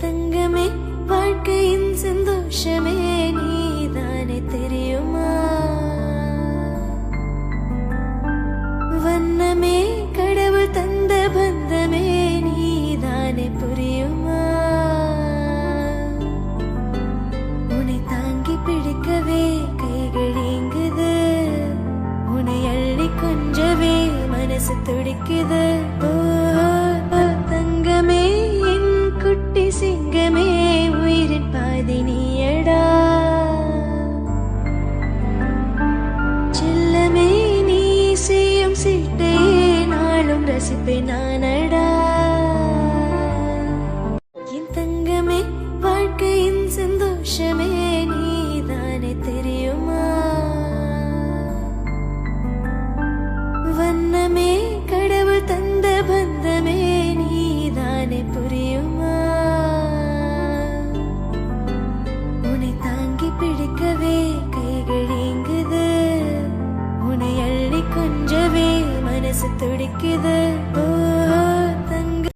தங்கமே வாழ்க்கையின் சந்தோஷமே நீதானே தெரியுமா? வண்ணமே கடவுள் தந்த பந்தமே நீதானே புரியுமா? உன்னை தாங்கி பிடிக்கவே கைகள் ஏங்குது, உன்னை அள்ளி கொஞ்சவே மனசு துடிக்குது. தங்கமே என் குட்டி சிங்கமே உயிரின் பாதி நீயடா. செல்லமே நீ செய்யும் சிட்டையே நாளும் ரசிப்பேன் நானடா. என் தங்கமே வாழ்க்கையின் சந்தோஷமே நீதானே தெரியுமா? வண்ணமே கடவுள் தந்த பந்தமே நீதானே புரியுமா? உன்னை தாங்கி பிடிக்கவே கைகள் ஏங்குது, உன்னை அள்ளி கொஞ்சவே மனசு துடிக்குது.